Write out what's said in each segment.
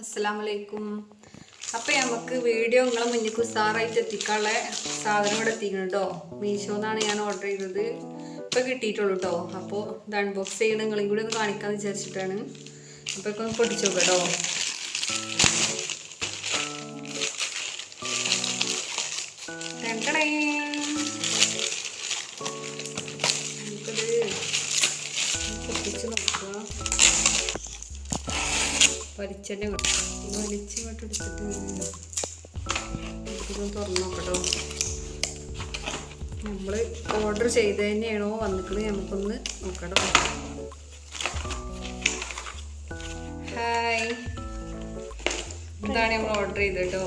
അസ്സലാമലൈക്കും. അപ്പോൾ നമുക്ക് വീഡിയോ നിങ്ങളെ മുന്നിൽ ഉസാറായിട്ട് എത്തിക്കാനുള്ള സാധനം ഇവിടെ എത്തിക്കണം മീഷോന്നാണ് ഞാൻ ഓർഡർ ചെയ്തത്. ഇപ്പോൾ കിട്ടിയിട്ടുള്ളൂ കേട്ടോ. അപ്പോൾ ഇത് അൺബോക്സ് ചെയ്യണം നിങ്ങളെയും കൂടി ഒന്ന് കാണിക്കാമെന്ന് വിചാരിച്ചിട്ടാണ്. അപ്പോൾ ഒക്കെ ഒന്ന് പൊട്ടിച്ചു നോക്കാം കേട്ടോ. നമുക്കത് പൊട്ടിച്ച് നോക്കുക. വലിച്ചെന്നെ വലിച്ച് ഇങ്ങോട്ട് എടുത്തിട്ട് ഇതൊന്ന് തുറന്നു നോക്കട്ടോ. നമ്മൾ ഓർഡർ ചെയ്ത് തന്നെയാണോ വന്നിട്ട് നമുക്കൊന്ന് നോക്കട്ടോ. ഹായ്, ഇതാണ് നമ്മൾ ഓർഡർ ചെയ്തത് കേട്ടോ.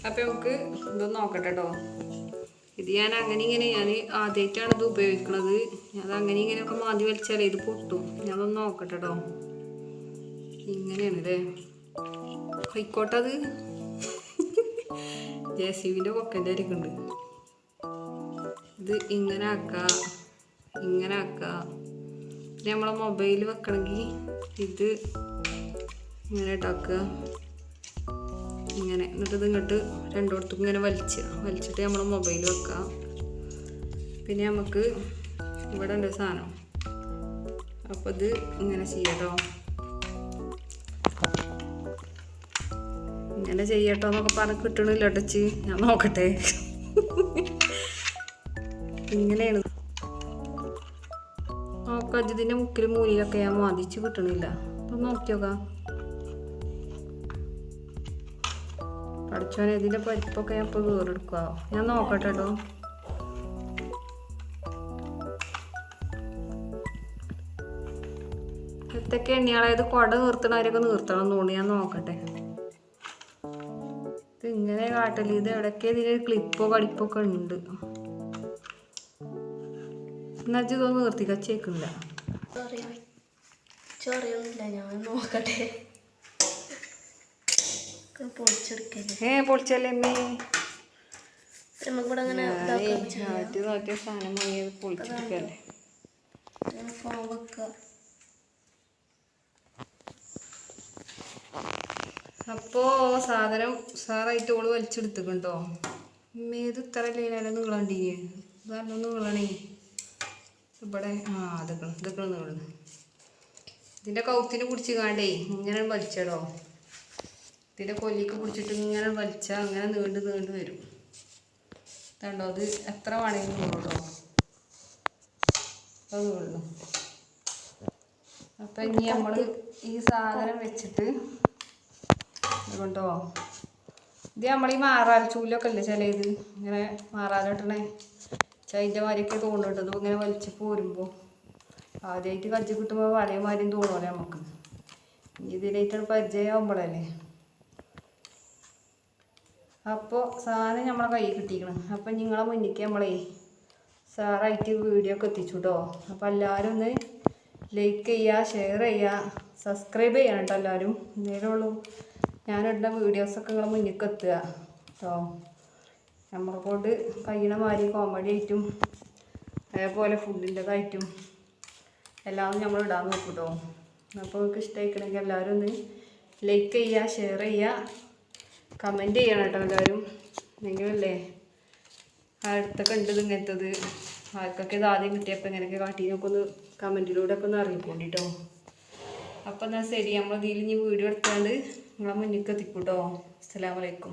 അപ്പം നമുക്ക് ഇതൊന്ന് നോക്കട്ടെ കേട്ടോ. ഇത് ഞാൻ ഞാൻ ആദ്യമായിട്ടാണ് ഇത് ഉപയോഗിക്കുന്നത്. അത് ഇങ്ങനെയൊക്കെ മാതി വലിച്ചാലേ ഇത് പൊട്ടും. ഞാനൊന്ന് നോക്കട്ടെ കേട്ടോ. ഇങ്ങനെയാണ് അല്ലേ, ആയിക്കോട്ടത് JCBൻ്റെ കൊക്കൻ്റെ അരിക്കുണ്ട്. ഇത് ഇങ്ങനെ ആക്കുക, ഇങ്ങനെ ആക്കുക. പിന്നെ നമ്മളെ മൊബൈൽ വെക്കണമെങ്കിൽ ഇത് ഇങ്ങനെ ഇട്ടാക്കുക, ഇങ്ങനെ. എന്നിട്ട് ഇത് ഇങ്ങോട്ട് രണ്ടിടത്തും ഇങ്ങനെ വലിച്ചിട്ട് നമ്മളെ മൊബൈൽ വെക്കുക. പിന്നെ നമുക്ക് ഇവിടെ ഉണ്ട് സാധനം. അപ്പോൾ ഇത് ഇങ്ങനെ ചെയ്യാട്ടോ, ഇങ്ങനെ ചെയ്യട്ടോ എന്നൊക്കെ പറഞ്ഞ് കിട്ടണില്ല ടച്ച്. ഞാൻ നോക്കട്ടെ. ഇങ്ങനെയാണ് നോക്കാം. ഇതിൻ്റെ മുക്കിലും മൂലിലൊക്കെ ഞാൻ വാദിച്ച് കിട്ടണില്ല. അപ്പം നോക്കി നോക്കാം. പഠിച്ചോനെ ഇതിൻ്റെ പരിപ്പൊക്കെ ഞാൻ ഇപ്പോൾ വേറെടുക്കുക. ഞാൻ നോക്കട്ടെ കേട്ടോ. എത്തൊക്കെ എണ്ണിയാളായത് കുട നിർത്തണവരൊക്കെ നിർത്തണം എന്ന് തോന്നി. ഞാൻ നോക്കട്ടെ. ഇത് ഇങ്ങനെ കാട്ടല്. ഇത് എവിടെയൊക്കെ ഇതിന് ക്ലിപ്പോ കടിപ്പൊക്കെ ഉണ്ട്. എന്നുവെച്ചാൽ ഇതൊന്നും നിർത്തി കച്ചേക്കില്ല. ഞാൻ നോക്കട്ടെ. പൊളിച്ചല്ലേ അമ്മേ. നോക്കിയ സാധനം വാങ്ങിയത് പൊളിച്ചെടുക്കല്ലേ. അപ്പോൾ സാധനം സാറായിട്ട് ഓള് വലിച്ചെടുത്തിട്ടുണ്ടോ. ഇത് ഇത്ര ലീനാലും നീളണ്ടീന്. ഇതല്ലോ നീളണേ. ഇവിടെ ഇതൊക്കെ നീളുന്നു. ഇതിൻ്റെ കൗത്തിന് പിടിച്ച് കാണ്ടേ ഇങ്ങനെ വലിച്ചടോ. ഇതിൻ്റെ കൊല്ലിക്ക് പിടിച്ചിട്ട് ഇങ്ങനെ വലിച്ചാൽ അങ്ങനെ നീണ്ട് വരും. ഇതുണ്ടോ, അത് എത്ര വേണമെങ്കിലും നീളോ. അത് നീളുന്നു. അപ്പം ഇനി നമ്മൾ ഈ സാധനം വെച്ചിട്ട് ഇതുകൊണ്ടോ, ഇത് നമ്മൾ ഈ മാറാല ചൂലൊക്കെ അല്ലേ ചില ഇത് ഇങ്ങനെ മാറാലിട്ടണേ ചൈൻ്റെ മാരിയൊക്കെ തോന്നുന്നുണ്ട്. ഇങ്ങനെ വലിച്ച് പോരുമ്പോൾ ആദ്യമായിട്ട് കജ്ജി കിട്ടുമ്പോൾ പഴയ മാരിയും തോന്നുമല്ലേ നമുക്ക്. ഇനി ഇതിനായിട്ടാണ് പരിചയമാകുമ്പോഴല്ലേ. അപ്പോൾ സാധനം നമ്മളെ കയ്യിൽ കിട്ടിക്കണം. അപ്പം നിങ്ങളെ മുന്നിലേക്ക് നമ്മളെ സാറായിട്ട് വീഡിയോ ഒക്കെ എത്തിച്ചു കേട്ടോ. അപ്പോൾ എല്ലാവരും ഒന്ന് ലൈക്ക് ചെയ്യുക, ഷെയർ ചെയ്യുക, സബ്സ്ക്രൈബ് ചെയ്യണം കേട്ടോ എല്ലാവരും. നേരെ ഉള്ളൂ ഞാനിടുന്ന വീഡിയോസൊക്കെ നിങ്ങളെ മുന്നിലേക്ക് എത്തുക കേട്ടോ. നമ്മളെ കൊണ്ട് കഴിയണ മാതിരി കോമഡി ആയിട്ടും അതേപോലെ ഫുഡിൻ്റെതായിട്ടും എല്ലാം നമ്മൾ ഇടാൻ നോക്കും കേട്ടോ. അപ്പോൾ നിങ്ങൾക്ക് ഇഷ്ടമായിക്കണമെങ്കിൽ എല്ലാവരും ഒന്ന് ലൈക്ക് ചെയ്യുക, ഷെയർ ചെയ്യുക, കമൻറ്റ് ചെയ്യണം കേട്ടോ എല്ലാവരും. എങ്കിലല്ലേ അടുത്തൊക്കെ ഉണ്ട് ഇങ്ങനത്തത്. ആർക്കൊക്കെ ഇത് ആദ്യം കിട്ടിയപ്പോൾ ഇങ്ങനെയൊക്കെ കാട്ടിനൊക്കെ ഒന്ന് കമൻറ്റിലൂടെ ഒക്കെ ഒന്ന് അറിയിപ്പോണ്ടി കേട്ടോ. അപ്പം എന്നാൽ ശരി, നമ്മൾ ഇതിൽ ഇനി വീഡിയോ എടുത്താണ്ട് നിങ്ങളെ മുന്നിലേക്ക് എത്തിക്കൂട്ടോ. അസ്സലാമു അലൈക്കും.